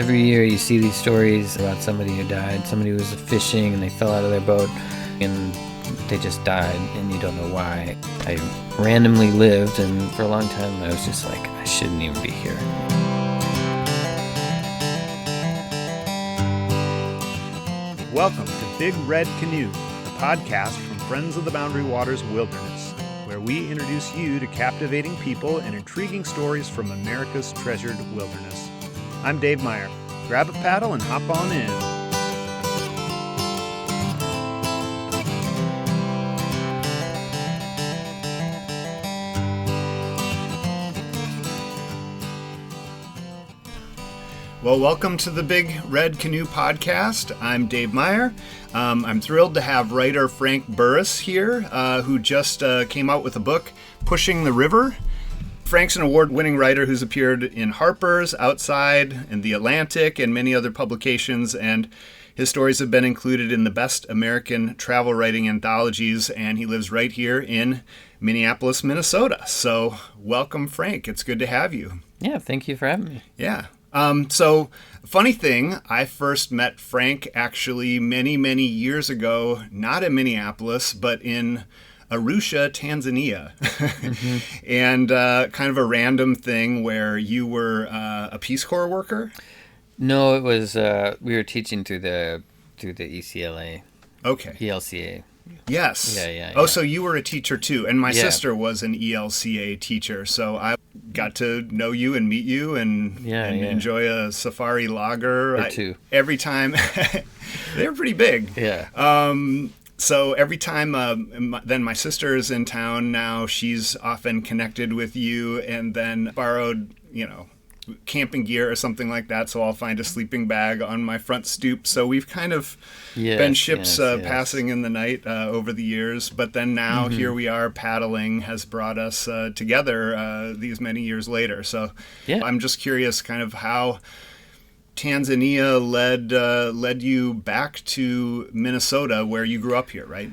Every year you see these stories about somebody who died. Somebody who was fishing and they fell out of their boat and they just died and you don't know why. I randomly lived, and for a long time I was just like, I shouldn't even be here. Welcome to Big Red Canoe, the podcast from Friends of the Boundary Waters Wilderness, where we introduce you to captivating people and intriguing stories from America's treasured wilderness. I'm Dave Meier. Grab a paddle and hop on in. Well, welcome to the Big Red Canoe podcast. I'm Dave Meier. I'm thrilled to have writer Frank Bures here, who just came out with a book, Pushing the River. Frank's an award-winning writer who's appeared in Harper's, Outside, and The Atlantic, and many other publications, and his stories have been included in the best American travel writing anthologies, and he lives right here in Minneapolis, Minnesota. So welcome, Frank. It's good to have you. Yeah, thank you for having me. Yeah. So, funny thing, I first met Frank actually many years ago, not in Minneapolis, but in Arusha, Tanzania. Mm-hmm. And kind of a random thing where you were a Peace Corps worker? No, it was, we were teaching through the ECLA. Okay. ELCA. Yes. Yeah. Oh, so you were a teacher too. And my sister was an ELCA teacher. So I got to know you and meet you and enjoy a safari lager. Or two. Every time. They were pretty big. Yeah. So every time, then my sister is in town now, she's often connected with you and then borrowed, camping gear or something like that. So I'll find a sleeping bag on my front stoop. So we've kind of been ships passing in the night over the years. But then now here we are, paddling has brought us together these many years later. So I'm just curious kind of how Tanzania led you back to Minnesota, where you grew up here, right?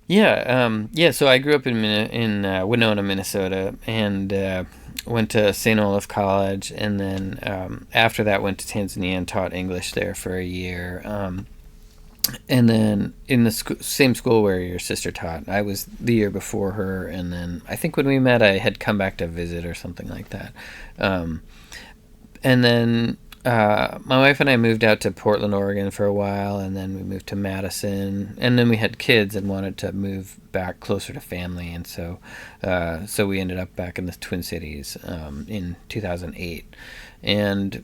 Yeah. So I grew up in Winona, Minnesota, and went to St. Olaf College, and then after that went to Tanzania and taught English there for a year. And then in the same school where your sister taught, I was the year before her, and then I think when we met, I had come back to visit or something like that. And then my wife and I moved out to Portland, Oregon for a while, and then we moved to Madison, and then we had kids and wanted to move back closer to family, and so we ended up back in the Twin Cities in 2008. And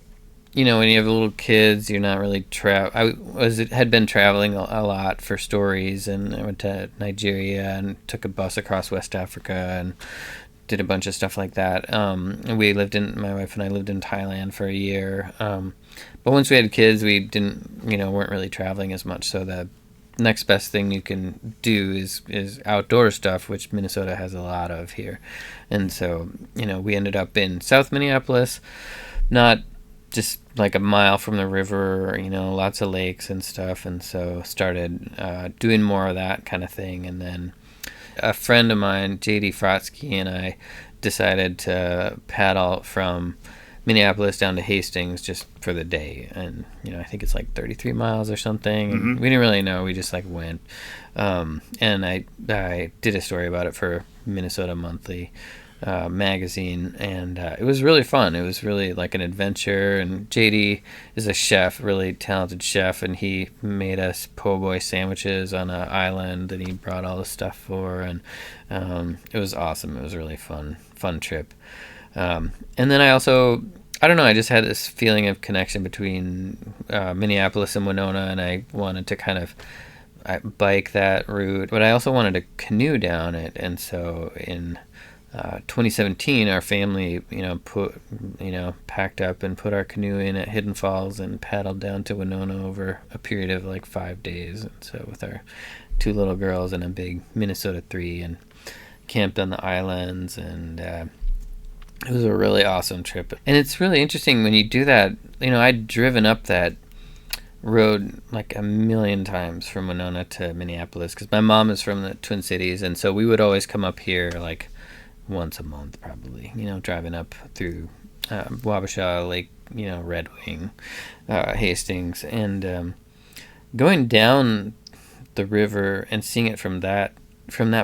when you have little kids, you're not really had been traveling a lot for stories, and I went to Nigeria and took a bus across West Africa and did a bunch of stuff like that. And my wife and I lived in Thailand for a year. But once we had kids, we weren't really traveling as much. So the next best thing you can do is outdoor stuff, which Minnesota has a lot of here. And so, we ended up in South Minneapolis, not just like a mile from the river, lots of lakes and stuff. And so started doing more of that kind of thing. And then a friend of mine, J.D. Frotsky, and I decided to paddle from Minneapolis down to Hastings just for the day. And, I think it's like 33 miles or something. Mm-hmm. And we didn't really know. We just went. And I did a story about it for Minnesota Monthly magazine, and it was really fun. It was really like an adventure, and JD is a chef, really talented chef, and he made us po' boy sandwiches on an island that he brought all the stuff for, and it was awesome. It was a really fun trip. And then I don't know, I just had this feeling of connection between Minneapolis and Winona, and I wanted to kind of bike that route, but I also wanted to canoe down it. And so in 2017, our family, packed up and put our canoe in at Hidden Falls and paddled down to Winona over a period of like 5 days. And so with our 2 little girls and a big Minnesota 3, and camped on the islands, and it was a really awesome trip. And it's really interesting when you do that. I'd driven up that road like a million times from Winona to Minneapolis because my mom is from the Twin Cities, and so we would always come up here like once a month probably, driving up through Wabasha, Lake Red Wing, Hastings, and going down the river and seeing it from that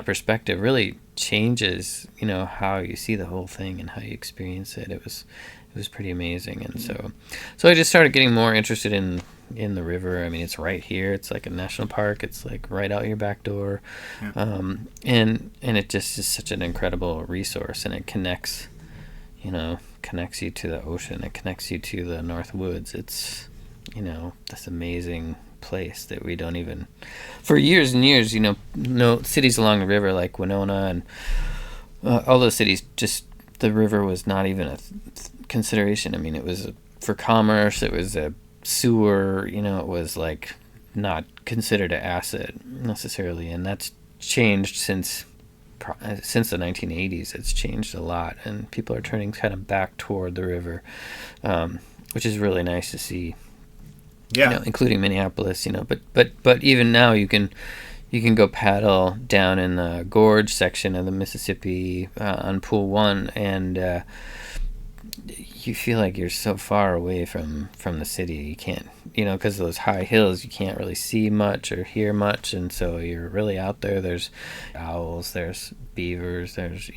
perspective really changes how you see the whole thing and how you experience it. It was pretty amazing. And so I just started getting more interested in the river. I mean, it's right here. It's like a national park. It's like right out your back door. Yeah. And it just is such an incredible resource, and it connects you to the ocean. It connects you to the North Woods. It's this amazing place that we don't even, for years and years, no cities along the river like Winona and all those cities, just the river was not even a consideration. I mean, it was for commerce, it was a sewer, it was like not considered an asset necessarily, and that's changed since the 1980s. It's changed a lot, and people are turning kind of back toward the river, which is really nice to see. Yeah, including Minneapolis, but even now you can go paddle down in the gorge section of the Mississippi on Pool 1, and you feel like you're so far away from the city. You can't, because of those high hills, you can't really see much or hear much, and so you're really out there. There's owls, there's beavers, there's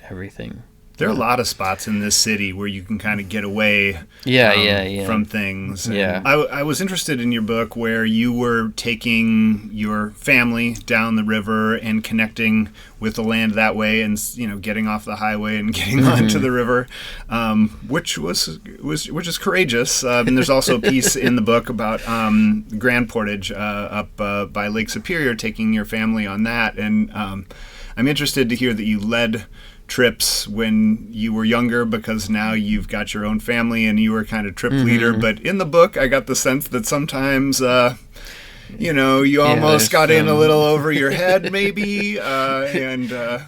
everything. There are a lot of spots in this city where you can kind of get away from things. Yeah. I was interested in your book where you were taking your family down the river and connecting with the land that way, and getting off the highway and getting onto the river, which is courageous. And there's also a piece in the book about Grand Portage up by Lake Superior, taking your family on that. And I'm interested to hear that you led trips when you were younger, because now you've got your own family and you were kind of trip leader. But in the book, I got the sense that sometimes, you almost got in a little over your head, maybe. Yeah.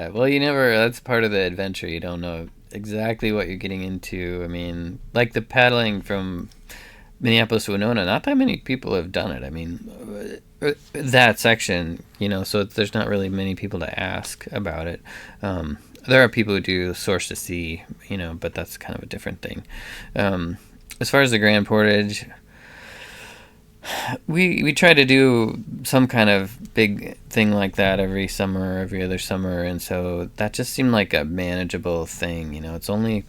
Well, that's part of the adventure. You don't know exactly what you're getting into. I mean, like the paddling from Minneapolis to Winona, not that many people have done it. I mean, that section, so there's not really many people to ask about it. There are people who do source to sea, but that's kind of a different thing. As far as the Grand Portage, we try to do some kind of big thing like that every summer, every other summer, and so that just seemed like a manageable thing. It's only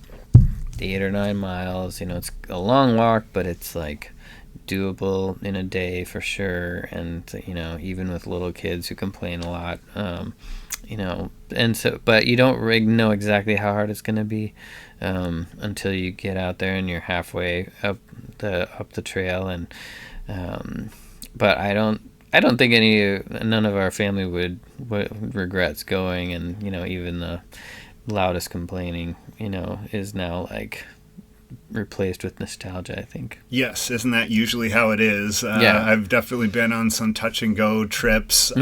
8 or 9 miles. It's a long walk, but it's like doable in a day for sure. And even with little kids who complain a lot, and so, but you don't know exactly how hard it's going to be until you get out there and you're halfway up the trail. And but I don't think none of our family would regrets going. And even the loudest complaining is now like replaced with nostalgia, I think. Yes, isn't that usually how it is? Yeah. I've definitely been on some touch and go trips.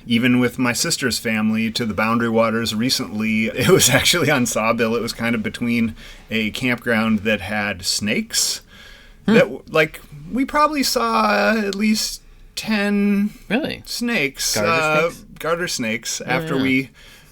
Even with my sister's family to the Boundary Waters recently, it was actually on Sawbill. It was kind of between a campground that had snakes. That, like, we probably saw at least 10 snakes, garter snakes after we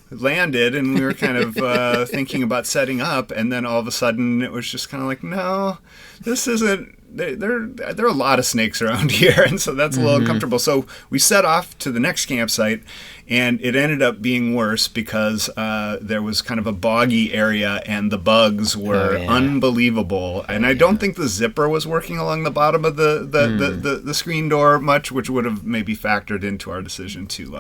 landed, and we were kind of thinking about setting up, and then all of a sudden it was just kind of like, no, this isn't. There are a lot of snakes around here, and so that's a little uncomfortable. So we set off to the next campsite, and it ended up being worse because there was kind of a boggy area, and the bugs were unbelievable. And I don't think the zipper was working along the bottom of the screen door much, which would have maybe factored into our decision to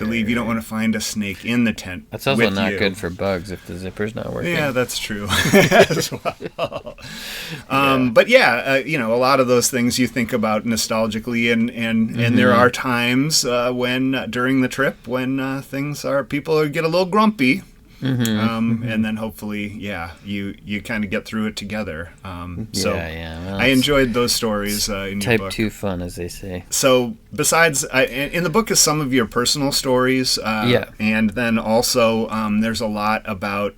leave. You don't want to find a snake in the tent. That's also not good for bugs if the zipper's not working. Yeah, that's true as well. But a lot of those things you think about nostalgically, and there are times when during the trip when people get a little grumpy, and then hopefully you kind of get through it together. Well, I enjoyed those stories in your book. Type 2 fun, as they say. So besides in the book is some of your personal stories, and then also there's a lot about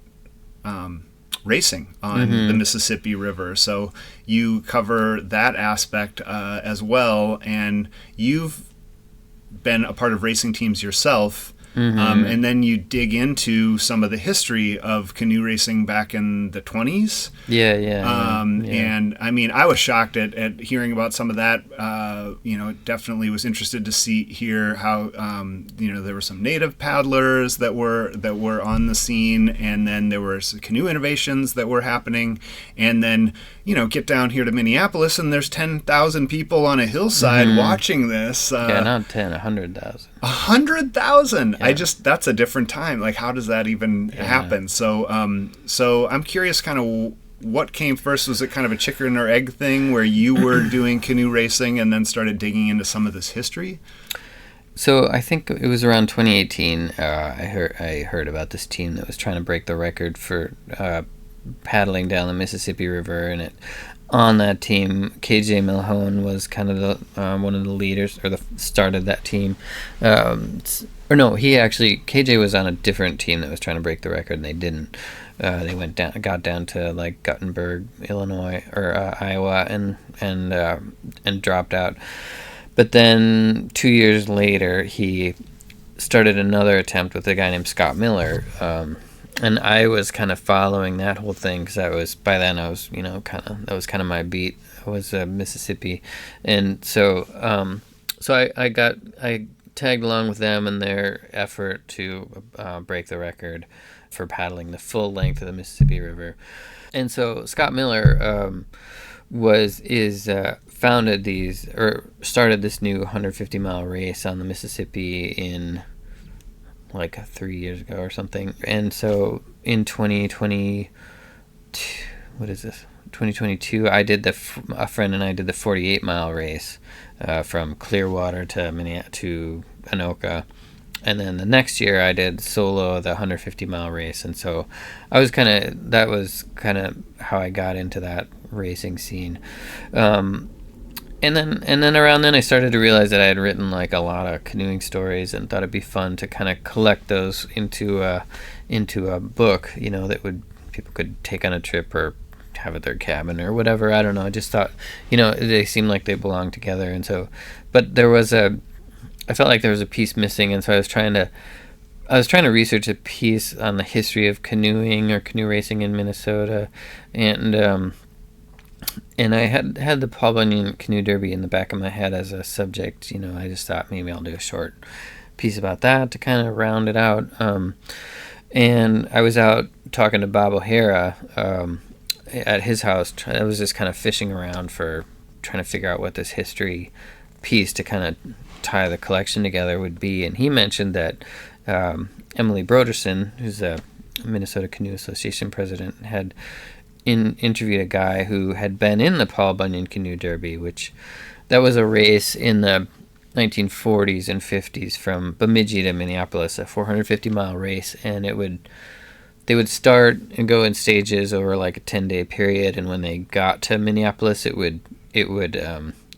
racing on the Mississippi River. So you cover that aspect as well, and you've been a part of racing teams yourself And then you dig into some of the history of canoe racing back in the 20s. And I mean, I was shocked at hearing about some of that. Definitely was interested to hear how there were some native paddlers that were on the scene, and then there were some canoe innovations that were happening, and then get down here to Minneapolis and there's 10,000 people on a hillside watching this. Not 10, 100,000. 100,000. Yeah. That's a different time. Like, how does that even happen? So I'm curious kind of what came first. Was it kind of a chicken or egg thing where you were doing canoe racing and then started digging into some of this history? So I think it was around 2018. I heard about this team that was trying to break the record for paddling down the Mississippi River, and on that team, KJ Milhone was kind of the one of the leaders, or started that team. KJ was on a different team that was trying to break the record, and they didn't. They got down to like Guttenberg, Illinois, or Iowa, and dropped out. But then 2 years later, he started another attempt with a guy named Scott Miller. And I was kind of following that whole thing because that was that was kind of my beat. I was Mississippi, and so I tagged along with them in their effort to break the record for paddling the full length of the Mississippi River. And so Scott Miller started this new 150-mile race on the Mississippi in like 3 years ago or something. And so in 2022, a friend and I did the 48-mile race from Clearwater to Anoka. And then the next year I did solo the 150-mile race. And so that was kind of how I got into that racing scene. And then around then I started to realize that I had written like a lot of canoeing stories and thought it'd be fun to kind of collect those into a book, that people could take on a trip or have at their cabin or whatever. I don't know. I just thought, they seemed like they belonged together. And so, but I felt like there was a piece missing. And so I was trying to research a piece on the history of canoeing or canoe racing in Minnesota. And I had the Paul Bunyan Canoe Derby in the back of my head as a subject. I just thought maybe I'll do a short piece about that to kind of round it out. And I was out talking to Bob O'Hara at his house. I was just kind of fishing around for trying to figure out what this history piece to kind of tie the collection together would be. And he mentioned that Emily Broderson, who's a Minnesota Canoe Association president, had interviewed a guy who had been in the Paul Bunyan Canoe Derby, that was a race in the 1940s and 50s from Bemidji to Minneapolis, a 450-mile race, and they would start and go in stages over like a 10-day period, and when they got to Minneapolis, it would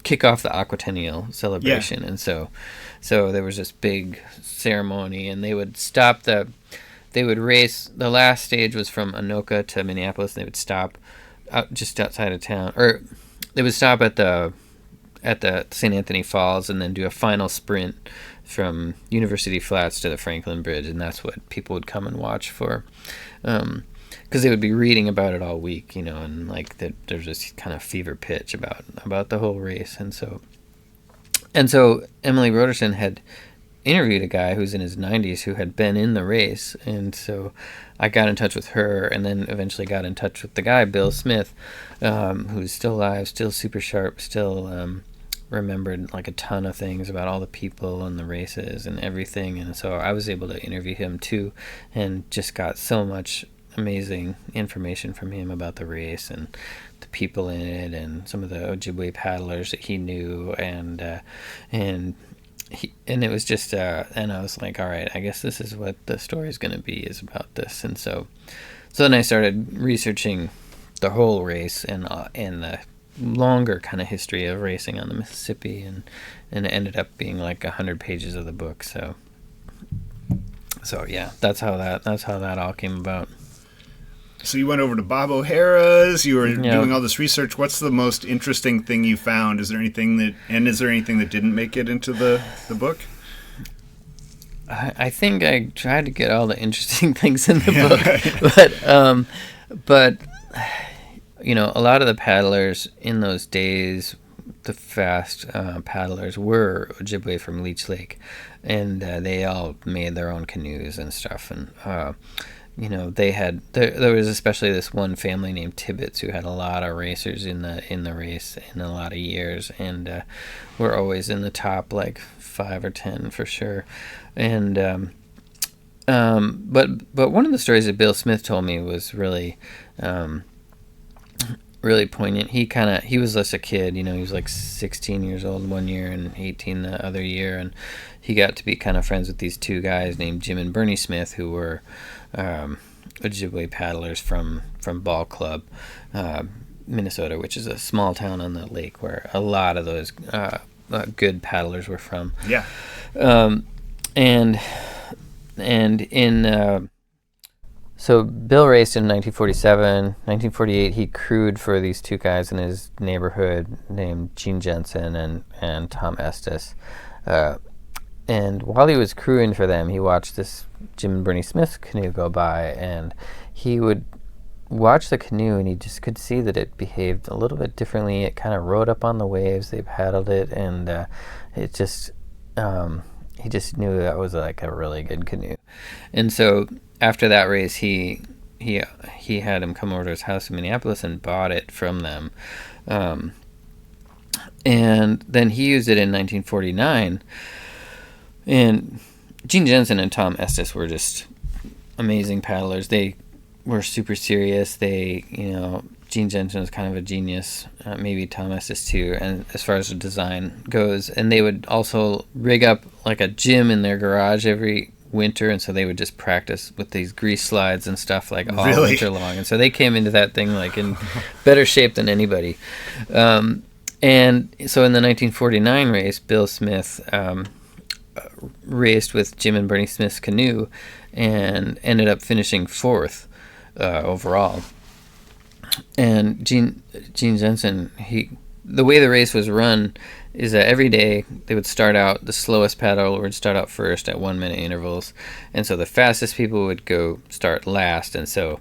kick off the Aquatennial celebration. And so there was this big ceremony, and they would race. The last stage was from Anoka to Minneapolis, and they would stop just outside of town, or they would stop at the St. Anthony Falls and then do a final sprint from University Flats to the Franklin Bridge, and that's what people would come and watch for, because they would be reading about it all week, and like there's this kind of fever pitch about the whole race. And so Emily Broderson had interviewed a guy who's in his 90s who had been in the race, and so I got in touch with her, and then eventually got in touch with the guy, Bill Smith, who's still alive, still super sharp, still remembered like a ton of things about all the people and the races and everything. And so I was able to interview him too, and just got so much amazing information from him about the race and the people in it and some of the Ojibwe paddlers that he knew, and it was just and I was like, all right, I guess this is what the story is going to be, is about this. And so then I started researching the whole race and the longer kind of history of racing on the Mississippi, and it ended up being like 100 pages of the book. So yeah, that's how that all came about. So you went over to Bob O'Hara's, you were doing all this research. What's the most interesting thing you found? Is there anything that didn't make it into the book? I think I tried to get all the interesting things in the book, Right. but a lot of the paddlers in those days, the fast paddlers were Ojibwe from Leech Lake, and they all made their own canoes and stuff, and they had there was especially this one family named Tibbets who had a lot of racers in the race in a lot of years, and were always in the top like 5 or 10 for sure, and but one of the stories that Bill Smith told me was really really poignant. He was less a kid, he was like 16 years old one year and 18 the other year, and he got to be kind of friends with these two guys named Jim and Bernie Smith, who were Ojibwe paddlers from Ball Club, Minnesota, which is a small town on the lake where a lot of those good paddlers were from. Yeah. And in so Bill raced in 1947. 1948, he crewed for these two guys in his neighborhood named Gene Jensen and Tom Estes. And while he was crewing for them, he watched this Jim and Bernie Smith canoe go by, and he would watch the canoe, and he just could see that it behaved a little bit differently. It kind of rode up on the waves. They paddled it, and it just he just knew that was like a really good canoe. And so after that race, he had him come over to his house in Minneapolis and bought it from them. And then he used it in 1949. And Gene Jensen and Tom Estes were just amazing paddlers. They were super serious. Gene Jensen was kind of a genius, maybe Tom Estes too, and as far as the design goes. And they would also rig up like a gym in their garage every winter, and so they would just practice with these grease slides and stuff like all winter long. And so they came into that thing like in better shape than anybody. And so in the 1949 race, Bill Smith raced with Jim and Bernie Smith's canoe and ended up finishing fourth overall. And Gene Jensen, the way the race was run is that every day they would start out, the slowest paddler would start out first at 1 minute intervals, and so the fastest people would go start last, and so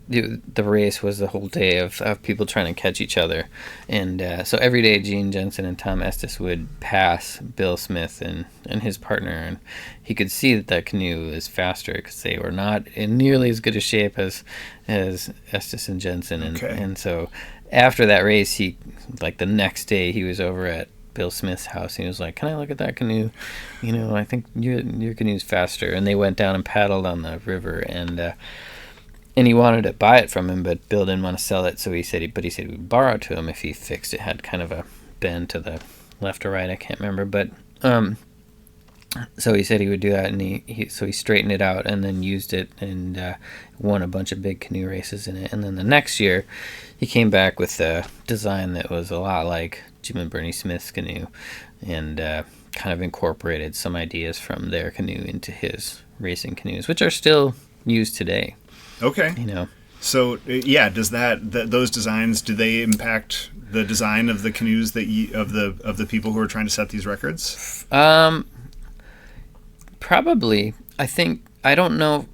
the race was the whole day of people trying to catch each other. And so every day Gene Jensen and Tom Estes would pass Bill Smith and his partner, and he could see that canoe was faster because they were not in nearly as good a shape as Estes and Jensen. And so after that race, he, like the next day, he was over at Bill Smith's house, and he was like, "Can I look at that canoe? I think your canoe's faster." And they went down and paddled on the river, and he wanted to buy it from him, but Bill didn't want to sell it, so he said he would borrow it to him if he fixed it. It had kind of a bend to the left or right, I can't remember, but so he said he would do that, and he straightened it out and then used it and won a bunch of big canoe races in it. And then the next year, he came back with a design that was a lot like Jim and Bernie Smith's canoe, and kind of incorporated some ideas from their canoe into his racing canoes, which are still used today. Okay. So does those designs, do they impact the design of the canoes that of the people who are trying to set these records? Probably. I don't know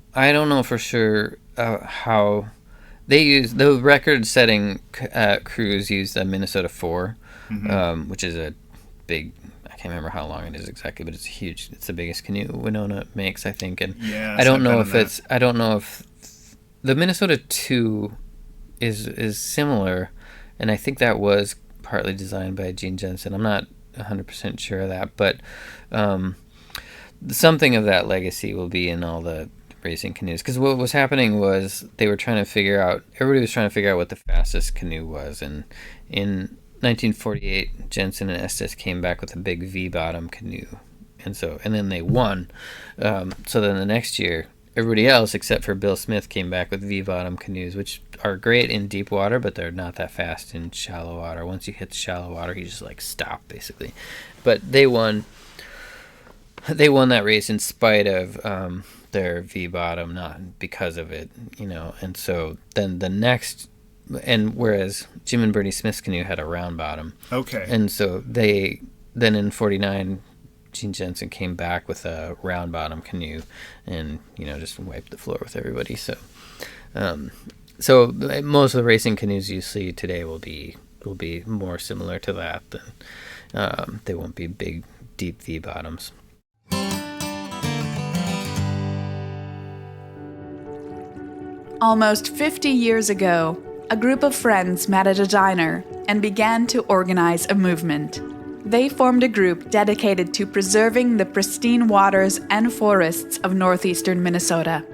for sure how they use the record-setting crews use the Minnesota 4, which is a big. I can't remember how long it is exactly, but it's huge. It's the biggest canoe Winona makes, I think. And I don't know if the Minnesota 2 is similar, and I think that was partly designed by Gene Jensen. I'm not 100% sure of that, but something of that legacy will be in all the racing canoes. Because what was happening was everybody was trying to figure out what the fastest canoe was, and in 1948, Jensen and Estes came back with a big V-bottom canoe, and then they won. So then the next year, everybody else except for Bill Smith came back with V-bottom canoes, which are great in deep water, but they're not that fast in shallow water. Once you hit the shallow water, you just like stop basically. But they won that race in spite of their V-bottom, not because of it, And so then whereas Jim and Bernie Smith's canoe had a round bottom. Okay. And so then in 49, Gene Jensen came back with a round bottom canoe and, just wiped the floor with everybody. So, most of the racing canoes you see today will be more similar to that than they won't be big, deep V bottoms. Almost 50 years ago, a group of friends met at a diner and began to organize a movement. They formed a group dedicated to preserving the pristine waters and forests of northeastern Minnesota.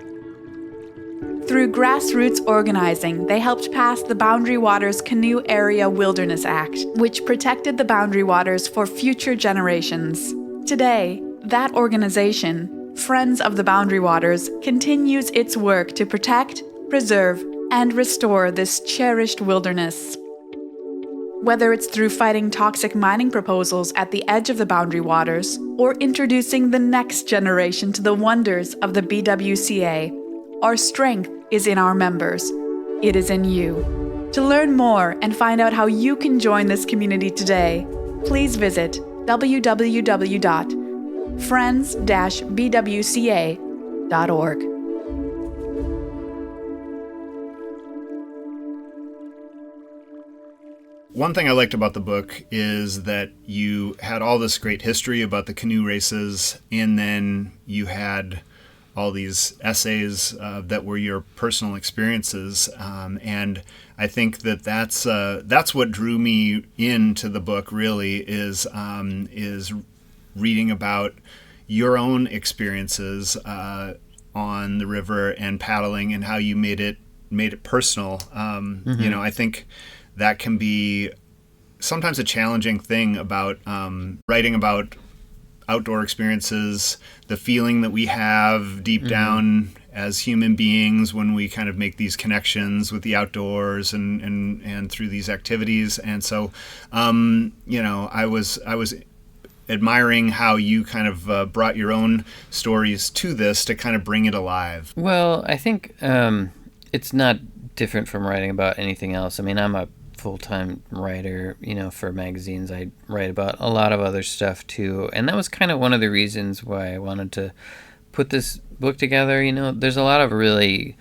Through grassroots organizing, they helped pass the Boundary Waters Canoe Area Wilderness Act, which protected the boundary waters for future generations. Today, that organization, Friends of the Boundary Waters, continues its work to protect, preserve, and restore this cherished wilderness. Whether it's through fighting toxic mining proposals at the edge of the boundary waters or introducing the next generation to the wonders of the BWCA, our strength is in our members. It is in you. To learn more and find out how you can join this community today, please visit www.friends-bwca.org. One thing I liked about the book is that you had all this great history about the canoe races, and then you had all these essays that were your personal experiences, and I think that's what drew me into the book. Really, is reading about your own experiences on the river and paddling, and how you made it personal. I think that can be sometimes a challenging thing about writing about outdoor experiences, the feeling that we have deep down as human beings when we kind of make these connections with the outdoors and through these activities. And so, I was admiring how you kind of brought your own stories to this to kind of bring it alive. Well, I think it's not different from writing about anything else. I mean, I'm a full-time writer, for magazines. I write about a lot of other stuff too, and that was kind of one of the reasons why I wanted to put this book together. There's a lot of really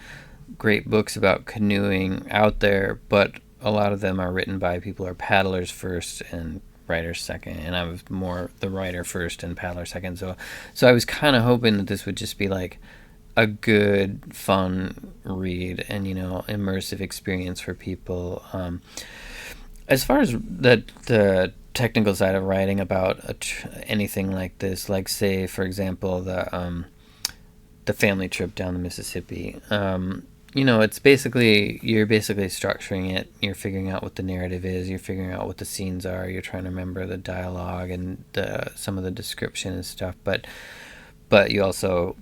great books about canoeing out there, but a lot of them are written by people who are paddlers first and writers second, and I was more the writer first and paddler second. So I was kind of hoping that this would just be like a good, fun read and, immersive experience for people. As far as the technical side of writing about anything like this, like say, for example, the family trip down the Mississippi, it's you're basically structuring it. You're figuring out what the narrative is. You're figuring out what the scenes are. You're trying to remember the dialogue and some of the description and stuff. But you also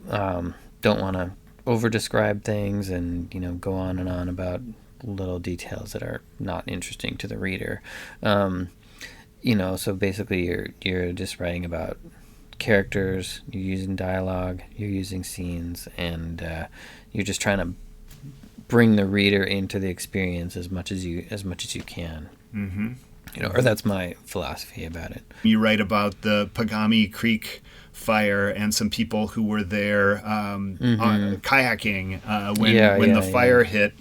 don't want to over-describe things and, go on and on about little details that are not interesting to the reader. So basically you're just writing about characters, you're using dialogue, you're using scenes, and you're just trying to bring the reader into the experience as much as you can. Mm-hmm. Or that's my philosophy about it. You write about the Pagami Creek Fire and some people who were there kayaking when the fire hit,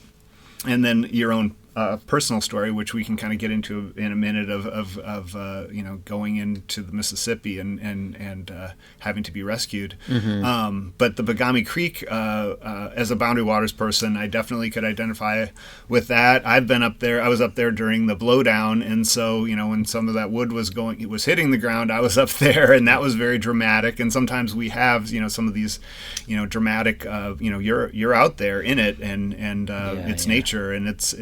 and then your own personal story, which we can kind of get into in a minute, of going into the Mississippi and having to be rescued. But the Pagami Creek, as a Boundary Waters person, I definitely could identify with that. I've been up there. I was up there during the blowdown, and so when some of that wood was hitting the ground, I was up there, and that was very dramatic. And sometimes we have some of these dramatic. You're out there in it, and it's nature, and it's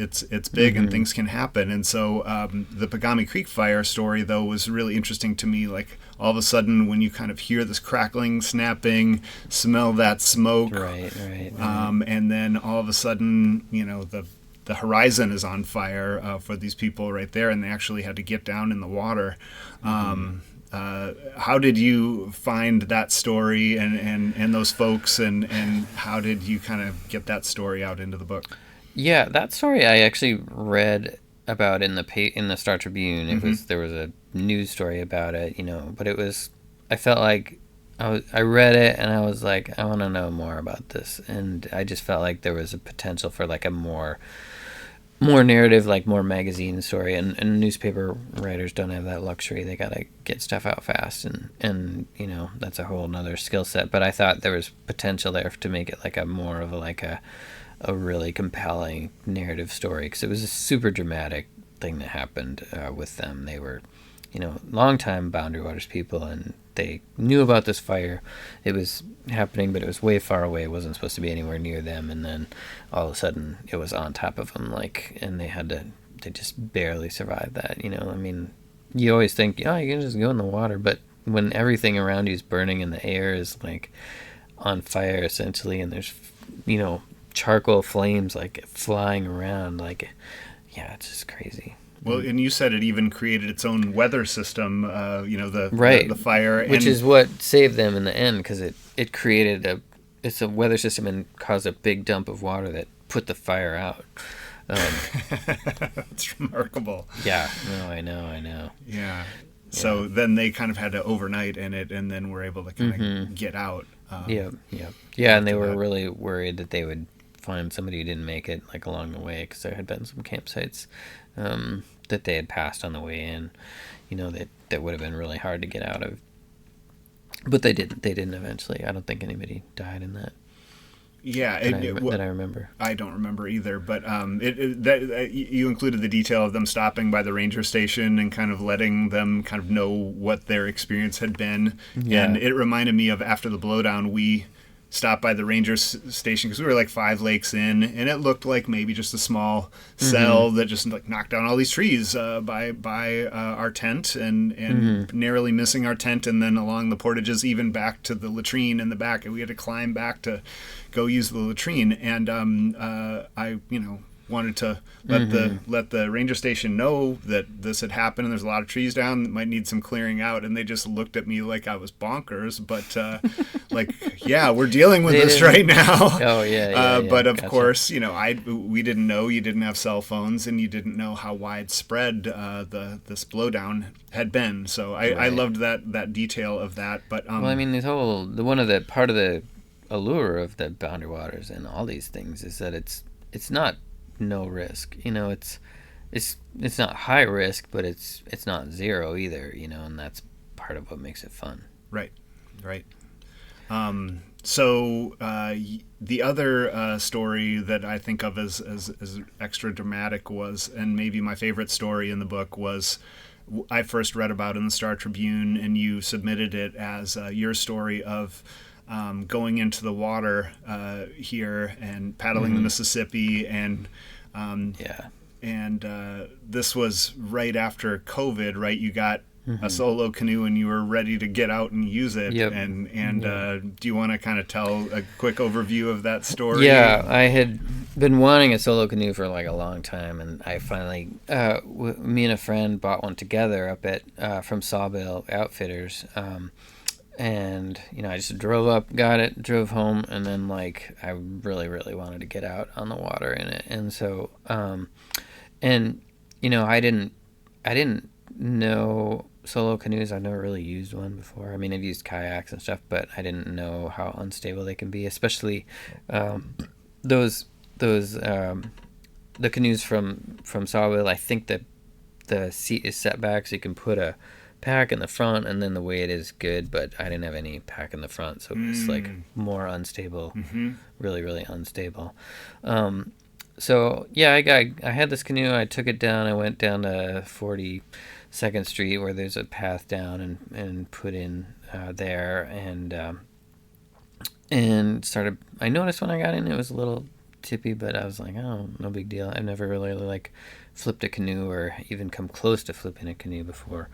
big, and things can happen. And so the Pagami Creek Fire story, though, was really interesting to me. Like, all of a sudden, when you kind of hear this crackling, snapping, smell that smoke, right. And then all of a sudden, the horizon is on fire for these people right there, and they actually had to get down in the water. How did you find that story and those folks, and how did you kind of get that story out into the book? Yeah, that story I actually read about in the Star Tribune. There was a news story about it, but I felt like I read it and I was like, I want to know more about this, and I just felt like there was a potential for like a more narrative, like more magazine story, and newspaper writers don't have that luxury. They gotta get stuff out fast, and you know, that's a whole nother skill set. But I thought there was potential there to make it like a more of a really compelling narrative story, because it was a super dramatic thing that happened with them. They were, you know, longtime Boundary Waters people, and they knew about this fire. It was happening, but it was way far away. It wasn't supposed to be anywhere near them, and then all of a sudden it was on top of them, like, and they just barely survived that, you know. I mean, you always think, oh, you can just go in the water, but when everything around you is burning and the air is like on fire essentially, and there's, you know, charcoal flames like flying around, like, yeah, it's just crazy. Well, and you said it even created its own weather system, you know, the fire. Which is what saved them in the end, because it created it's a weather system and caused a big dump of water that put the fire out. It's remarkable. Yeah, no, I know. Yeah. So then they kind of had to overnight in it, and then were able to kind of get out. Yeah, and they were really worried that they would find somebody who didn't make it, like, along the way, because there had been some campsites that they had passed on the way in, you know, that would have been really hard to get out of. But they didn't eventually. I don't think anybody died in that. Yeah, that I remember. I don't remember either, but you included the detail of them stopping by the ranger station and kind of letting them kind of know what their experience had been. Yeah. And it reminded me of, after the blowdown, we stopped by the ranger station because we were like 5 lakes in, and it looked like maybe just a small cell that just like knocked down all these trees by our tent, and narrowly missing our tent, and then along the portages even back to the latrine in the back, and we had to climb back to go use the latrine. And I, you know, wanted to let the ranger station know that this had happened, and there's a lot of trees down that might need some clearing out, and they just looked at me like I was bonkers, but like, yeah, we're dealing with this right now. Oh yeah. But of course, you know, we didn't know. You didn't have cell phones, and you didn't know how widespread this blowdown had been. So I loved that detail of that. But well, I mean, part of the allure of the Boundary Waters and all these things is that it's not no risk, you know. It's not high risk, but it's not zero either, you know, and that's part of what makes it fun. Right. So the other story that I think of as extra dramatic was, and maybe my favorite story in the book, was I first read about in the Star Tribune, and you submitted it as your story of going into the water here and paddling the Mississippi, and this was right after COVID, right? You got a solo canoe and you were ready to get out and use it. Yep. Do you want to kind of tell a quick overview of that story? Yeah, I had been wanting a solo canoe for like a long time, and I finally, me and a friend bought one together up at from Sawbill Outfitters. And, you know, I just drove up, got it, drove home, and then, like, I really, really wanted to get out on the water in it. And so, and, you know, I didn't know solo canoes. I've never really used one before. I mean, I've used kayaks and stuff, but I didn't know how unstable they can be, especially the canoes from Sawbill. I think that the seat is set back so you can put a pack in the front, and then the weight is good, but I didn't have any pack in the front, so it's like more unstable, really, really unstable. So yeah, I had this canoe. I took it down. I went down to 42nd Street where there's a path down, and put in there, and started. I noticed when I got in it was a little tippy, but I was like, oh, no big deal. I've never really like flipped a canoe or even come close to flipping a canoe before.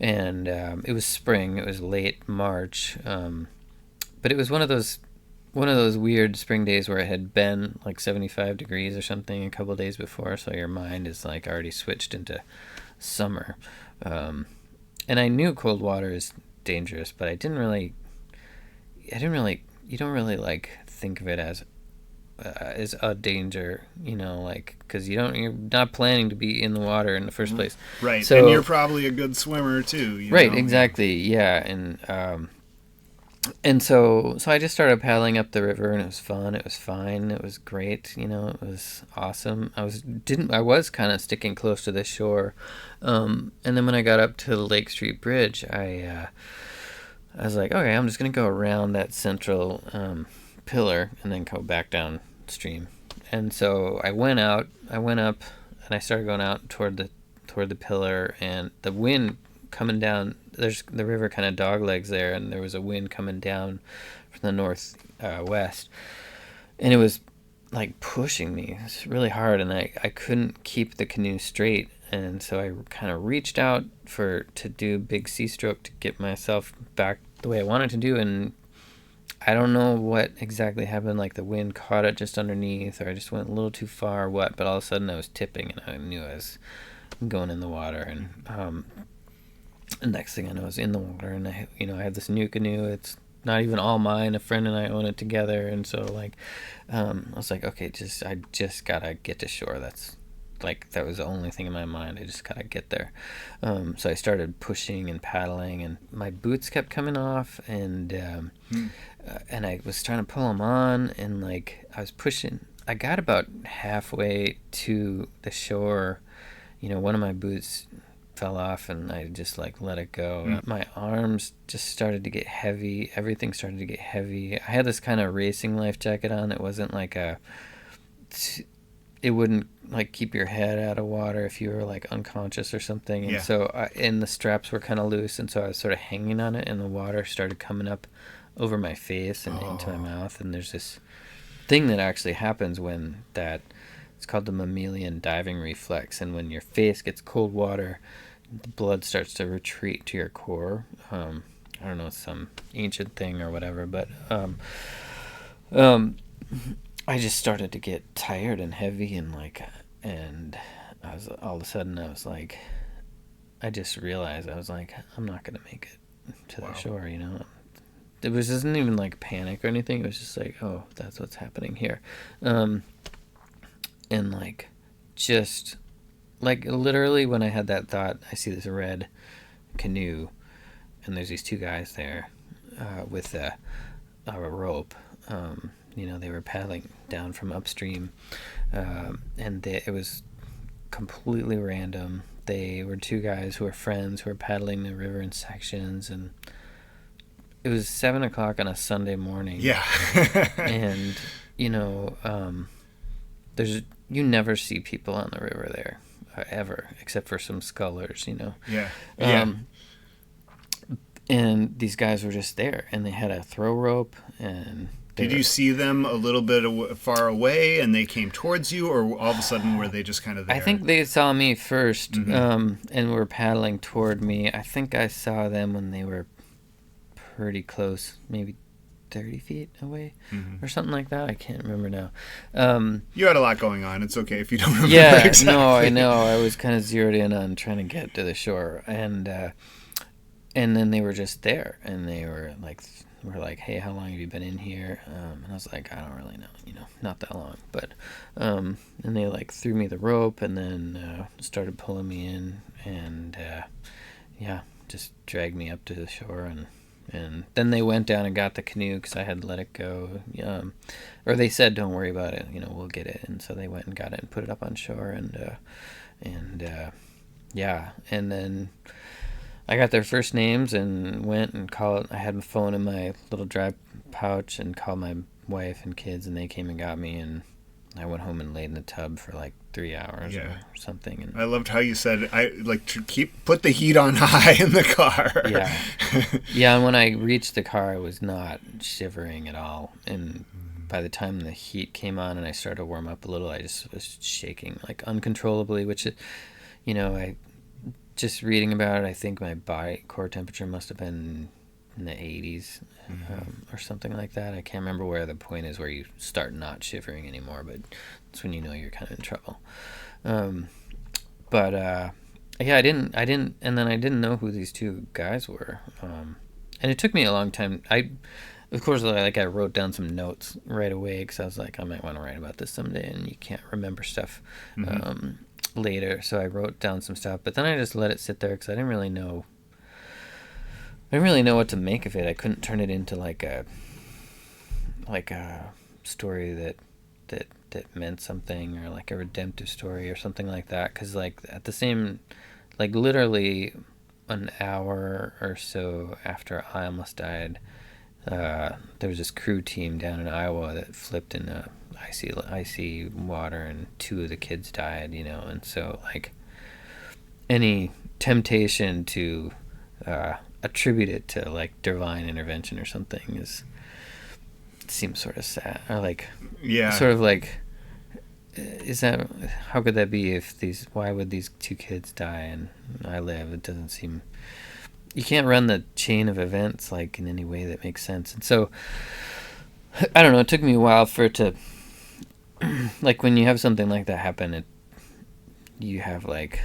And it was spring. It was late March, but it was one of those weird spring days where it had been like 75 degrees or something a couple of days before, so your mind is like already switched into summer. And I knew cold water is dangerous, but you don't really like think of it as is a danger, like, because you're not planning to be in the water in the first place. Right. So, and you're probably a good swimmer too. Right, exactly. Yeah. And so I just started paddling up the river, and it was fun. It was fine. It was great. It was awesome. I was kind of sticking close to the shore. And then when I got up to the Lake Street Bridge, I was like, okay, I'm just going to go around that central pillar and then go back downstream. And so I went up, and I started going out toward the pillar, and the wind coming down, there's the river kind of dog legs there, and there was a wind coming down from the north west, and it was like pushing me. It was really hard, and I couldn't keep the canoe straight, and so I kind of reached out to do big sea stroke to get myself back the way I wanted to do, and I don't know what exactly happened, like the wind caught it just underneath, or I just went a little too far or what, but all of a sudden I was tipping, and I knew I was going in the water, and the next thing I know, I was in the water, and I had this new canoe. It's not even all mine. A friend and I own it together, and so I was like, okay, I just gotta get to shore. That's that was the only thing in my mind. I just gotta get there. So I started pushing and paddling, and my boots kept coming off, and I was trying to pull them on, and I was pushing. I got about halfway to the shore. One of my boots fell off, and I just let it go. My arms just started to get heavy. Everything started to get heavy. I had this kind of racing life jacket on. It wasn't it wouldn't keep your head out of water if you were unconscious or something. And so and the straps were kind of loose, and so I was sort of hanging on it, and the water started coming up over my face and into my mouth. And there's this thing that actually happens when it's called the mammalian diving reflex, and when your face gets cold water, the blood starts to retreat to your core. I don't know, some ancient thing or whatever, but I just started to get tired and heavy, and I was all of a sudden I just realized I'm not gonna make it to the shore. It wasn't even panic or anything. It was just oh, that's what's happening here. And just literally when I had that thought, I see this red canoe, and there's these two guys there with a rope. They were paddling down from upstream, and it was completely random. They were two guys who were friends who were paddling the river in sections, and it was 7:00 on a Sunday morning. Yeah. And you never see people on the river there ever, except for some scullers. Yeah. And these guys were just there, and they had a throw rope, and did you see them a little bit far away, and they came towards you, or all of a sudden were they just kind of there? I think they saw me first, and were paddling toward me. I think I saw them when they were pretty close, maybe 30 feet away or something like that. I can't remember now. You had a lot going on. It's okay if you don't remember. Yeah, exactly. No, I know. I was kind of zeroed in on trying to get to the shore, and then they were just there, and they were hey, how long have you been in here? And I was like, I don't really know, not that long, but and they threw me the rope, and then started pulling me in, and just dragged me up to the shore, and then they went down and got the canoe because I had let it go, or they said, don't worry about it, we'll get it. And so they went and got it and put it up on shore, and then I got their first names and went and called. I had my phone in my little dry pouch and called my wife and kids, and they came and got me, and I went home and laid in the tub for 3 hours or something. And I loved how you said, to put the heat on high in the car. Yeah, and when I reached the car, I was not shivering at all. And by the time the heat came on and I started to warm up a little, I just was shaking uncontrollably, which, I just reading about it, I think my body core temperature must have been in the 80s or something like that. I can't remember where the point is where you start not shivering anymore, but that's when you're kind of in trouble. I didn't, and then I didn't know who these two guys were. And it took me a long time. of course, like I wrote down some notes right away because I was like, I might want to write about this someday, and you can't remember stuff later. So I wrote down some stuff, but then I just let it sit there because I didn't really know what to make of it. I couldn't turn it into like a story that meant something, or like a redemptive story or something like that, because like at the same, like literally an hour or so after I almost died, there was this crew team down in Iowa that flipped in a icy water, and 2 of the kids died, and so like any temptation to attribute it to like divine intervention or something seems sort of sad, or like sort of like, how could that be? Why would these 2 kids die and I live? It doesn't seem, you can't run the chain of events like in any way that makes sense. And so I don't know, it took me a while for it to like, when you have something like that happen, you have like,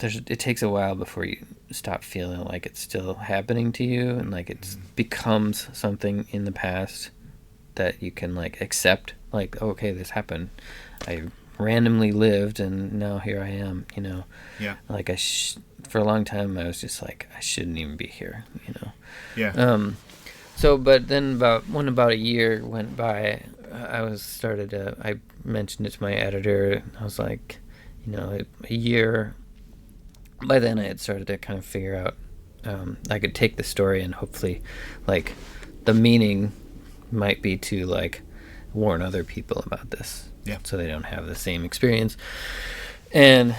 it takes a while before you stop feeling like it's still happening to you, and like it becomes something in the past that you can like accept, like, okay, this happened, I randomly lived and now here I am, like for a long time I was just like, I shouldn't even be here, so but then about a year went by, I mentioned it to my editor. I was like, a year. By then I had started to kind of figure out, I could take the story and hopefully, like, the meaning might be to, like, warn other people about this. Yeah. So they don't have the same experience. And,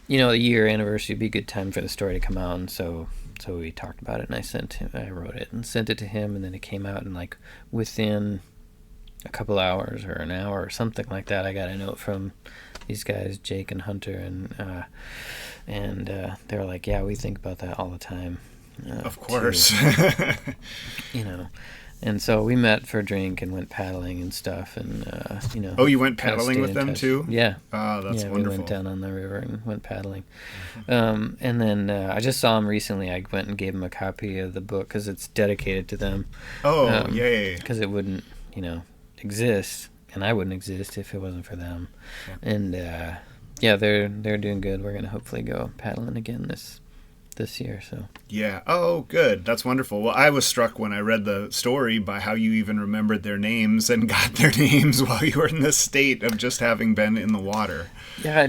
the year anniversary would be a good time for the story to come out. And so we talked about it, and I wrote it and sent it to him, and then it came out, and, like, within a couple hours or an hour or something like that, I got a note from these guys, Jake and Hunter, and they were like, yeah, we think about that all the time. Of course. And so we met for a drink and went paddling and stuff, and Oh, you went paddling with them too? Yeah. Oh, that's wonderful. We went down on the river and went paddling. And then I just saw him recently. I went and gave him a copy of the book because it's dedicated to them. Oh, yay. Because it wouldn't, exist, and I wouldn't exist if it wasn't for them. Yeah. And they're doing good. We're gonna hopefully go paddling again this year. So yeah. Oh, good. That's wonderful. Well, I was struck when I read the story by how you even remembered their names and got their names while you were in this state of just having been in the water. Yeah,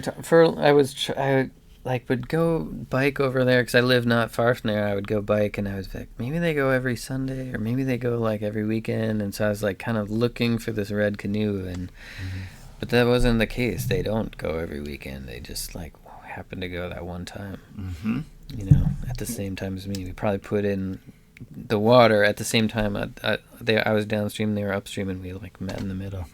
I would go bike over there because I live not far from there. I would go bike, and I was like, maybe they go every Sunday, or maybe they go like every weekend. And so I was like kind of looking for this red canoe, and but that wasn't the case. They don't go every weekend. They just like happen to go that one time. At the same time as me. We probably put in the water at the same time. I was downstream, they were upstream, and we like met in the middle.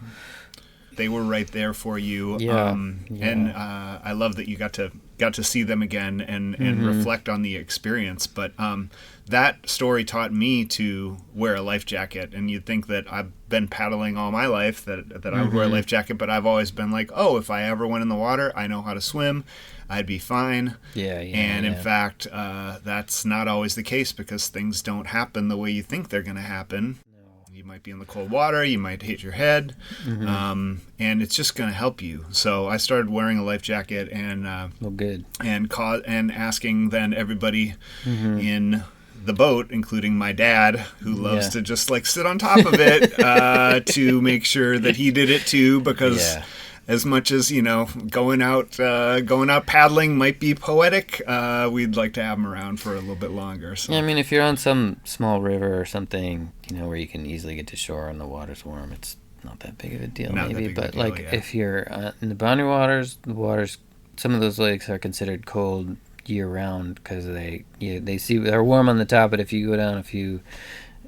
They were right there for you. Yeah. And I love that you got to see them again and reflect on the experience. But that story taught me to wear a life jacket. And you'd think that I've been paddling all my life that I would wear a life jacket, but I've always been like, oh, if I ever went in the water, I know how to swim, I'd be fine. In fact, that's not always the case, because things don't happen the way you think they're going to happen. You might be in the cold water, you might hit your head, and it's just going to help you. So I started wearing a life jacket and and asking then everybody in the boat, including my dad, who loves to just like sit on top of it, to make sure that he did it too, because as much as going out paddling might be poetic, we'd like to have him around for a little bit longer. So. Yeah, I mean, if you're on some small river or something, where you can easily get to shore and the water's warm, it's not that big of a deal, maybe. But if you're in the boundary waters, some of those lakes are considered cold year round because they're warm on the top, but if you go down a few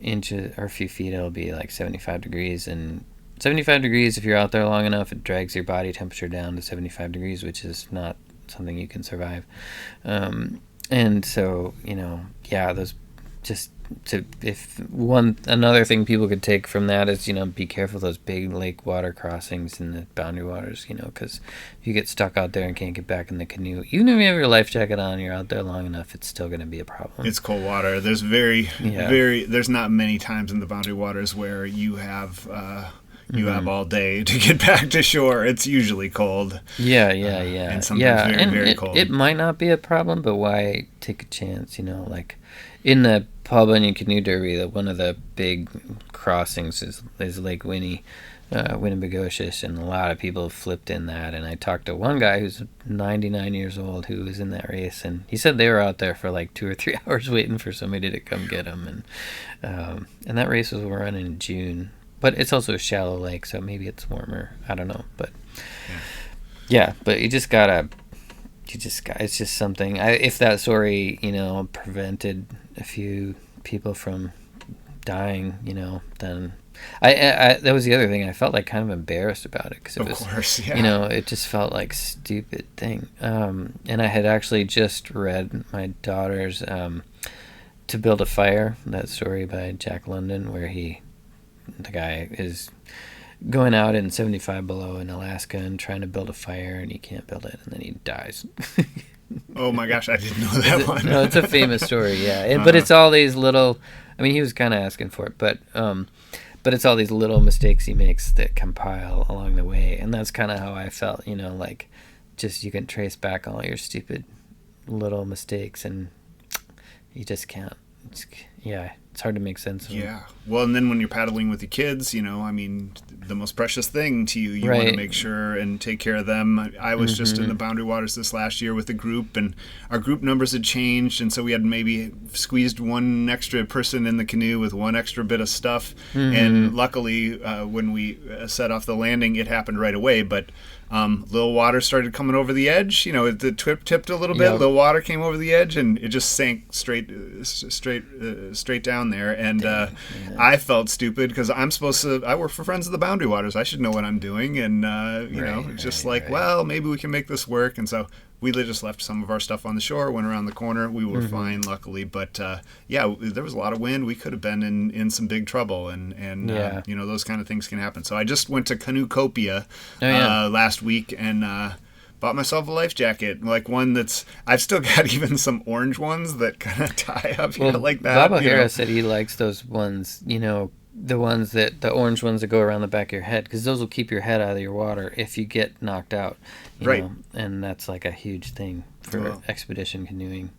inches or a few feet, it'll be like 75 degrees, and 75 degrees, if you're out there long enough, it drags your body temperature down to 75 degrees, which is not something you can survive. And so, those just another thing people could take from that is, be careful of those big lake water crossings in the boundary waters, because if you get stuck out there and can't get back in the canoe, even if you have your life jacket on, you're out there long enough, it's still going to be a problem. It's cold water. There's there's not many times in the boundary waters where you have all day to get back to shore. It's usually cold. Yeah. And sometimes very cold. It might not be a problem, but why take a chance, like in the Paul Bunyan Canoe Derby, one of the big crossings is Lake Winnebagosish, and a lot of people have flipped in that. And I talked to one guy who's 99 years old who was in that race, and he said they were out there for like 2 or 3 hours waiting for somebody to come get them. And that race was run in June. But it's also a shallow lake, so maybe it's warmer. I don't know. But yeah, but it's just something. If that story, prevented a few people from dying, then that was the other thing. I felt like kind of embarrassed about it because it was, it just felt like a stupid thing. And I had actually just read my daughter's To Build a Fire, that story by Jack London, where the guy is going out in 75 below in Alaska and trying to build a fire, and he can't build it, and then he dies. Oh my gosh, I didn't know that one. No, it's a famous story, yeah. But it's all these little, he was kind of asking for it, but it's all these little mistakes he makes that compile along the way, and that's kind of how I felt, like just you can trace back all your stupid little mistakes, and you just can't. It's hard to make sense of. Yeah. Well, and then when you're paddling with the kids, the most precious thing to you, you want to make sure and take care of them. I was just in the boundary waters this last year with a group, and our group numbers had changed, and so we had maybe squeezed one extra person in the canoe with one extra bit of stuff. And luckily, when we set off the landing, it happened right away, but little water started coming over the edge. The tipped a little bit. Little water came over the edge, and it just sank straight down there. And I felt stupid because I work for Friends of the Boundary Waters. I should know what I'm doing. And well, maybe we can make this work. And so we just left some of our stuff on the shore, went around the corner. We were fine, luckily. But there was a lot of wind. We could have been in some big trouble, and those kind of things can happen. So I just went to Canoecopia last week and bought myself a life jacket, like one that's I've still got even some orange ones that kind of tie up, like that. Bob O'Hara said he likes those ones, the orange ones that go around the back of your head, because those will keep your head out of your water if you get knocked out. You know? And that's like a huge thing for expedition canoeing.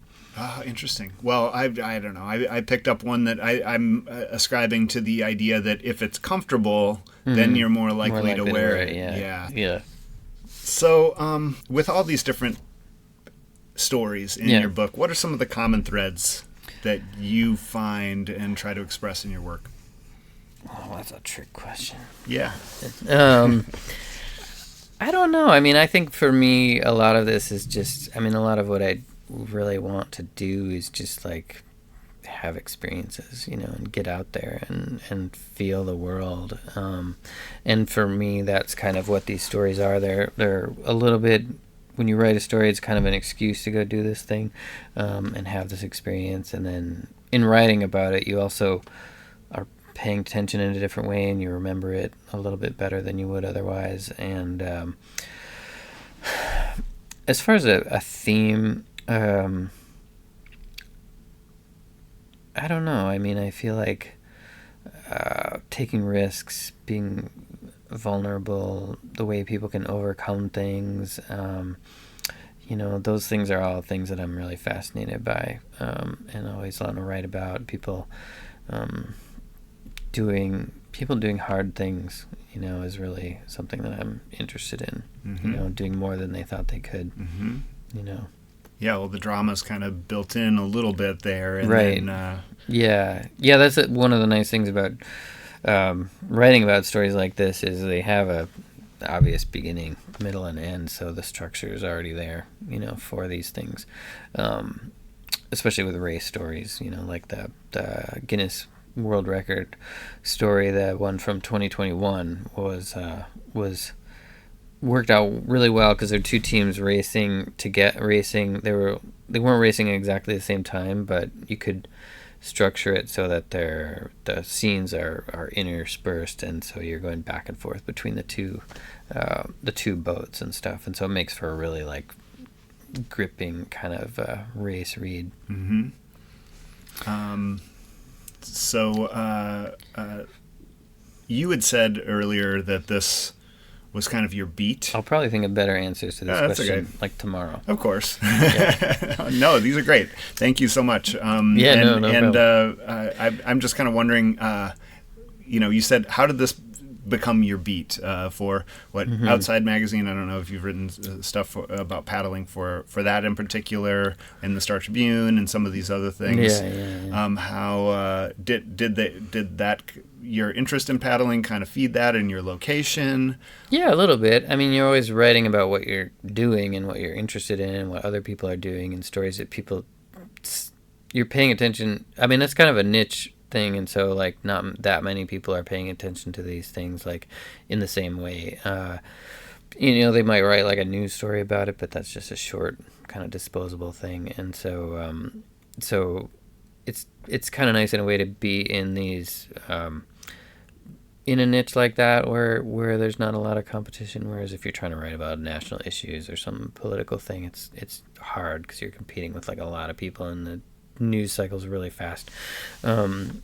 Interesting. Well, I don't know. I picked up one that I'm ascribing to the idea that if it's comfortable, then you're more likely to wear it. Yeah. So, with all these different stories in your book, what are some of the common threads that you find and try to express in your work? Oh, that's a trick question. Yeah. I don't know. I think for me, a lot of this is just, a lot of what I really want to do is just like have experiences, and get out there and feel the world. And for me, that's kind of what these stories are. They're a little bit, when you write a story, it's kind of an excuse to go do this thing, and have this experience. And then in writing about it, you also are paying attention in a different way, and you remember it a little bit better than you would otherwise. And as far as a theme, I don't know. I feel like taking risks, being vulnerable, the way people can overcome things, those things are all things that I'm really fascinated by, and always want to write about. People doing hard things, is really something that I'm interested in, doing more than they thought they could, Yeah, well, the drama's kind of built in a little bit there. And right. Then, Yeah, that's one of the nice things about writing about stories like this is they have a obvious beginning, middle, and end, so the structure is already there, for these things. Especially with race stories, like the Guinness World Record story, the one from 2021 was worked out really well because there are two teams racing. They weren't racing at exactly the same time, but you could structure it so that the scenes are interspersed, and so you're going back and forth between the two boats and stuff, and so it makes for a really like gripping kind of race read. Mm-hmm. You had said earlier that this was kind of your beat. I'll probably think of better answers to this question okay. like tomorrow. Of course. Yeah. No, these are great. Thank you so much. No problem. I'm just kind of wondering, you said, how did this become your beat for what Outside Magazine? I don't know if you've written stuff about paddling for that in particular, and the Star Tribune and some of these other things. Yeah. How did that your interest in paddling kind of feed that in your location? Yeah, a little bit. I mean, you're always writing about what you're doing and what you're interested in and what other people are doing, and stories that you're paying attention. I mean, that's kind of a niche thing, and so like not that many people are paying attention to these things like in the same way. They might write like a news story about it, but that's just a short kind of disposable thing, and so it's kind of nice in a way to be in these in a niche like that where there's not a lot of competition, whereas if you're trying to write about national issues or some political thing, it's hard because you're competing with like a lot of people, and the news cycle's really fast.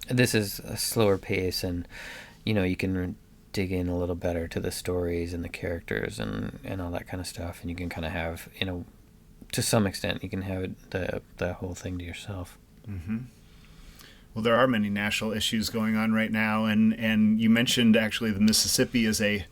This is a slower pace, and you can dig in a little better to the stories and the characters and all that kind of stuff, and you can kind of have to some extent you can have the whole thing to yourself. Mm-hmm. Well, there are many national issues going on right now, and you mentioned actually the Mississippi is a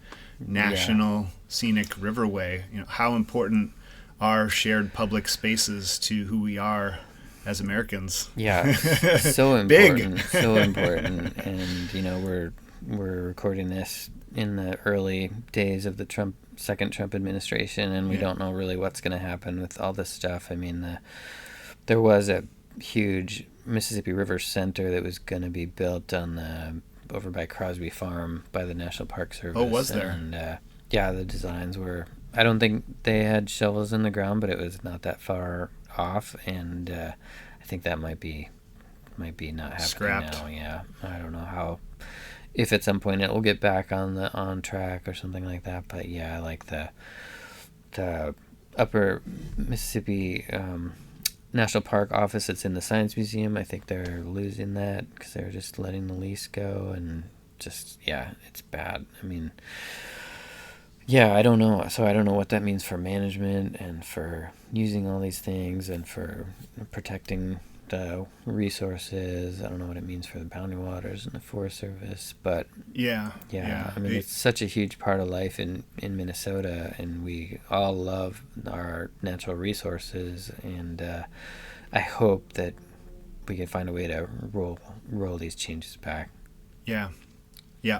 national scenic riverway. How important are shared public spaces to who we are as Americans? Yeah, so important. Big. So important. And we're recording this in the early days of the second Trump administration, and we don't know really what's going to happen with all this stuff. I mean, there was a huge Mississippi River Center that was going to be built over by Crosby Farm by the National Park Service. Oh, was there? And the designs were, I don't think they had shovels in the ground, but it was not that far off, and I think that might be not happening scrapped now. Yeah, I don't know if at some point it will get back on track or something like that. But yeah, like the Upper Mississippi National Park office that's in the Science Museum, I think they're losing that because they're just letting the lease go, and just it's bad. I mean. Yeah, I don't know. So I don't know what that means for management and for using all these things and for protecting the resources. I don't know what it means for the Boundary Waters and the Forest Service, but yeah. I mean, it's such a huge part of life in Minnesota, and we all love our natural resources, and I hope that we can find a way to roll these changes back. Yeah,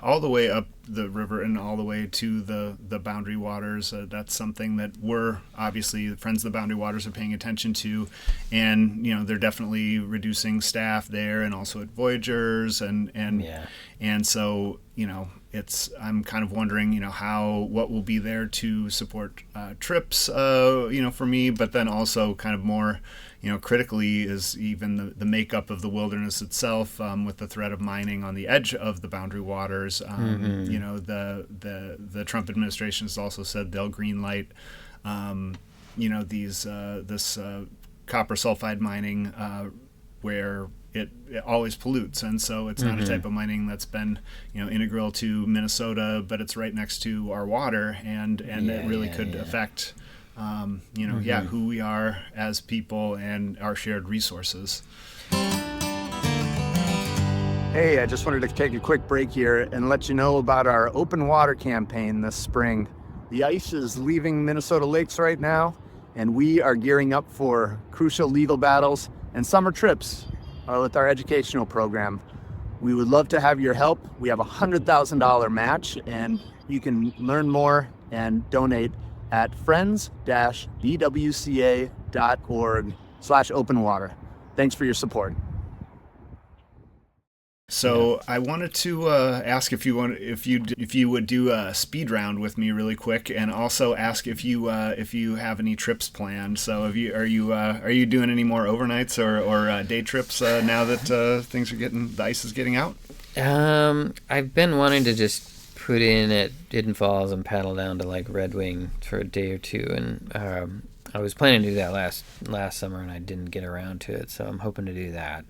all the way up the river and all the way to the Boundary Waters. That's something that we're obviously the Friends of the Boundary Waters are paying attention to, and they're definitely reducing staff there and also at Voyagers and so I'm kind of wondering what will be there to support trips for me, but then also kind of more critically is even the makeup of the wilderness itself, with the threat of mining on the edge of the Boundary Waters. The Trump administration has also said they'll green light, this copper sulfide mining, where it always pollutes, and so it's not a type of mining that's been integral to Minnesota, but it's right next to our water, and it really could affect who we are as people and our shared resources. Hey, I just wanted to take a quick break here and let you know about our open water campaign this spring. The ice is leaving Minnesota lakes right now, and we are gearing up for crucial legal battles and summer trips with our educational program. We would love to have your help. We have a $100,000 match, and you can learn more and donate at friends-bwca.org/openwater. Thanks for your support. So I wanted to ask if you would do a speed round with me really quick, and also ask if you have any trips planned. So are you doing any more overnights or day trips now that the ice is getting out? I've been wanting to just put in at Hidden Falls and paddle down to like Red Wing for a day or two, and I was planning to do that last summer, and I didn't get around to it, so I'm hoping to do that.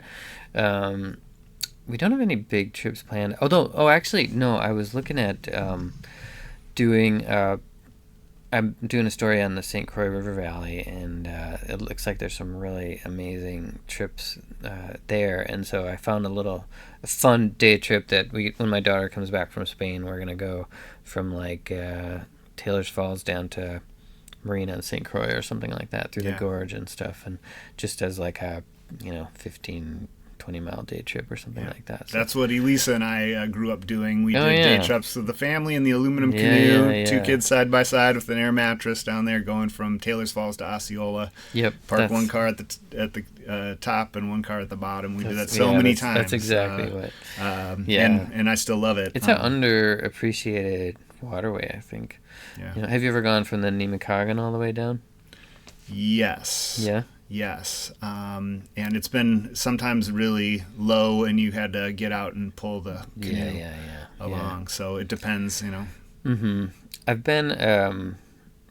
We don't have any big trips planned. Actually, no, I was looking at doing. I'm doing a story on the St. Croix River Valley, and it looks like there's some really amazing trips there. And so I found a fun day trip that when my daughter comes back from Spain, we're gonna go from like Taylor's Falls down to Marina and St. Croix or something like that through the gorge and stuff, and just as like a 15-20 mile day trip or something like that. So. That's what Elisa and I grew up doing. We did day trips with the family in the aluminum canoe, 2 kids side by side with an air mattress down there, going from Taylor's Falls to Osceola. Yep. Park one car at the top and one car at the bottom. We did that so many times. That's exactly what. And I still love it. It's an underappreciated waterway, I think. Yeah. Have you ever gone from the Nemekagon all the way down? Yes. Yeah. Yes, and it's been sometimes really low, and you had to get out and pull the canoe along. Yeah. So it depends, Mm-hmm. I've been.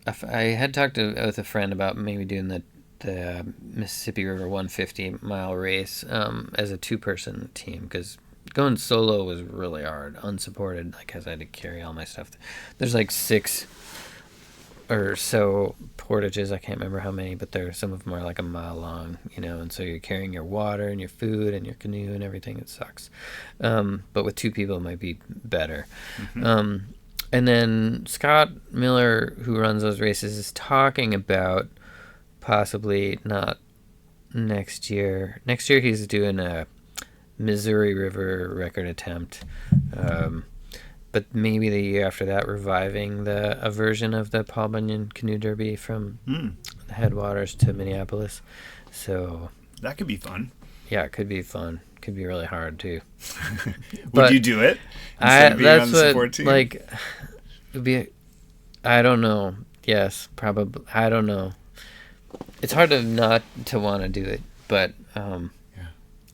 I had talked with a friend about maybe doing the Mississippi River 150-mile race as a 2-person team, because going solo was really hard, unsupported. Like, as I had to carry all my stuff. There's like 6 or so portages, I can't remember how many, but some of them are like a mile long, and so you're carrying your water and your food and your canoe and everything. It sucks. But with 2 people, it might be better. Mm-hmm. And then Scott Miller, who runs those races, is talking about possibly not next year. Next year he's doing a Missouri River record attempt. But maybe the year after that, reviving a version of the Paul Bunyan Canoe Derby from the headwaters to Minneapolis. So that could be fun. Yeah, it could be fun. Could be really hard too. Would you do it? That's what like. It'd be. I don't know. Yes, probably. I don't know. It's hard to not to want to do it, but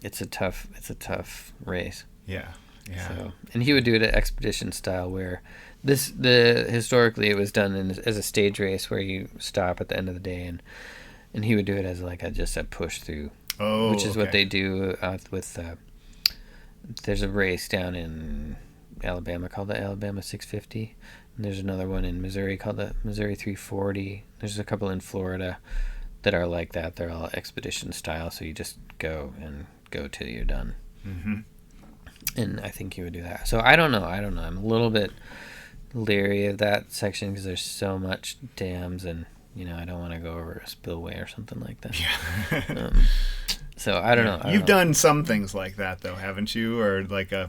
it's a tough race. Yeah. Yeah. So, and he would do it at expedition style, where historically it was done as a stage race where you stop at the end of the day, and he would do it as like just a push through, which is what they do with. There's a race down in Alabama called the Alabama 650, and there's another one in Missouri called the Missouri 340. There's a couple in Florida that are like that. They're all expedition style, so you just go till you're done. Mm-hmm. And I think he would do that. So I don't know. I'm a little bit leery of that section because there's so much dams, and I don't want to go over a spillway or something like that. Yeah. So I don't know. You've done some things like that though, haven't you? Or like the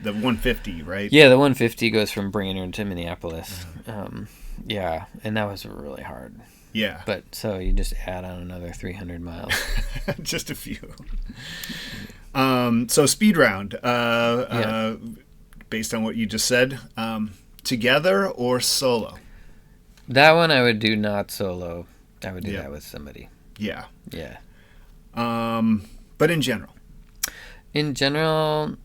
150, right? Yeah, the 150 goes from Brainerd to Minneapolis. Yeah, and that was really hard. Yeah. But so you just add on another 300 miles. Just a few. So speed round, based on what you just said, together or solo? That one I would do not solo. I would do that with somebody. Yeah. Yeah. But in general? In general,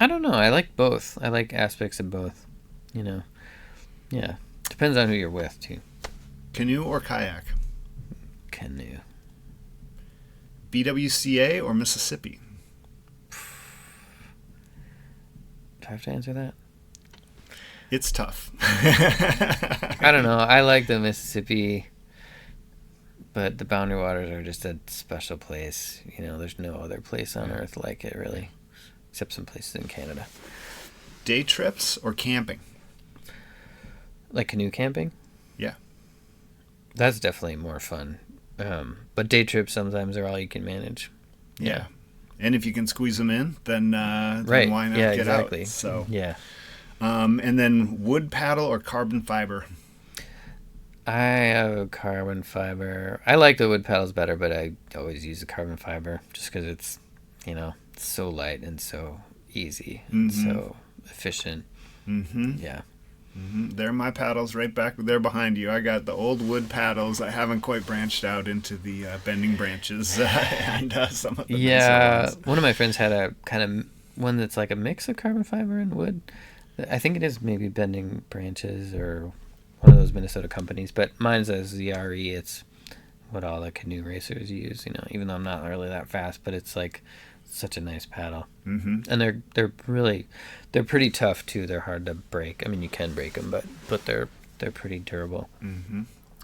I don't know. I like both. I like aspects of both. Yeah. Depends on who you're with, too. Canoe or kayak? Canoe. BWCA or Mississippi? Do I have to answer that? It's tough. I don't know. I like the Mississippi, but the Boundary Waters are just a special place. There's no other place on earth like it, really, except some places in Canada. Day trips or camping? Like canoe camping? Yeah. That's definitely more fun. But day trips sometimes are all you can manage. Yeah. And if you can squeeze them in, then right. Why not get out? So yeah. And then wood paddle or carbon fiber? I have carbon fiber. I like the wood paddles better, but I always use the carbon fiber just because it's, so light and so easy Mm-hmm. and so efficient. Mm-hmm. Yeah. Mm-hmm. They're my paddles right back there behind you. I got the old wood paddles. I haven't quite branched out into the bending branches and some of the Yeah, nicer ones. one of my friends had a kind of one that's like a mix of carbon fiber and wood. I think it is maybe bending branches or one of those Minnesota companies, but mine's a ZRE. It's what all the canoe racers use, even though I'm not really that fast, but it's like such a nice paddle. Mm-hmm. And they're pretty tough too. They're hard to break. I mean, you can break them, but they're pretty durable. Mm-hmm.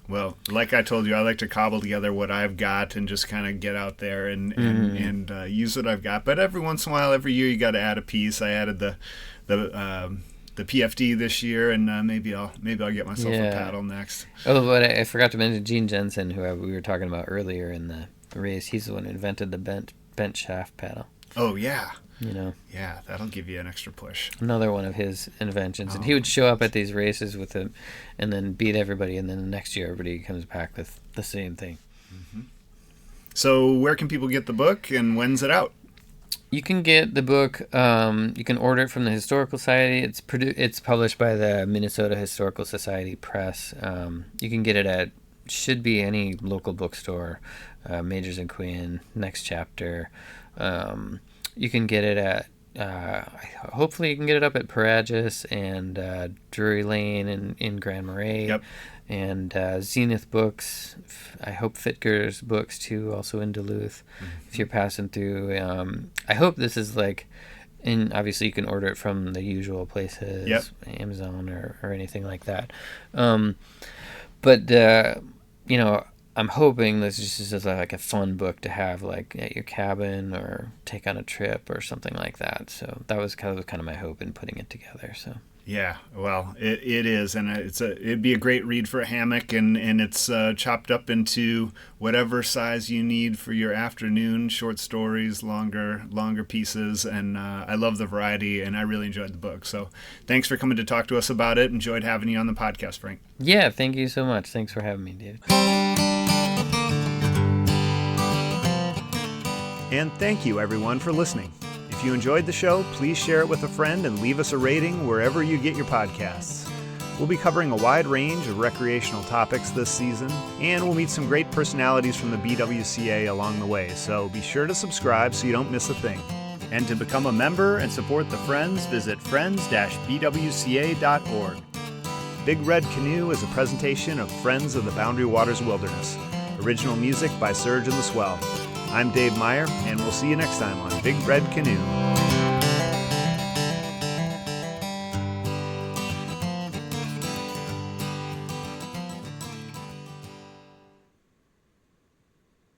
Well, like I told you, I like to cobble together what I've got and just kind of get out there and use what I've got. But every once in a while, every year, you got to add a piece. I added the PFD this year, and maybe I'll get myself a paddle next. Oh, but I forgot to mention Gene Jensen, who we were talking about earlier in the race. He's the one who invented the bent shaft paddle. Oh yeah. Yeah, that'll give you an extra push. Another one of his inventions. And he would show up at these races with him and then beat everybody, and then the next year everybody comes back with the same thing. Mm-hmm. So where can people get the book, and when's it out? You can get the book, you can order it from the Historical Society. It's published by the Minnesota Historical Society Press. You can get it at, should be any local bookstore, Majors and Quinn, Next Chapter. You can get it at, hopefully you can get it up at Paragus and Drury Lane in Grand Marais. Yep. And Zenith Books. I hope Fitger's Books too, also in Duluth. Mm-hmm. If you're passing through, I hope this is like, and obviously you can order it from the usual places, yep. Amazon or anything like that. But I'm hoping this is just like a fun book to have like at your cabin or take on a trip or something like that. So that was kind of my hope in putting it together. So. Yeah, well, it is, and it'd be a great read for a hammock, and it's chopped up into whatever size you need for your afternoon, short stories, longer pieces, and I love the variety, and I really enjoyed the book. So thanks for coming to talk to us about it. Enjoyed having you on the podcast, Frank. Yeah, thank you so much. Thanks for having me, David. And thank you, everyone, for listening. If you enjoyed the show, please share it with a friend and leave us a rating wherever you get your podcasts. We'll be covering a wide range of recreational topics this season, and we'll meet some great personalities from the BWCA along the way, so be sure to subscribe so you don't miss a thing. And to become a member and support the Friends, visit friends-bwca.org. Big Red Canoe is a presentation of Friends of the Boundary Waters Wilderness. Original music by Surge and the Swell. I'm Dave Meier, and we'll see you next time on Big Red Canoe.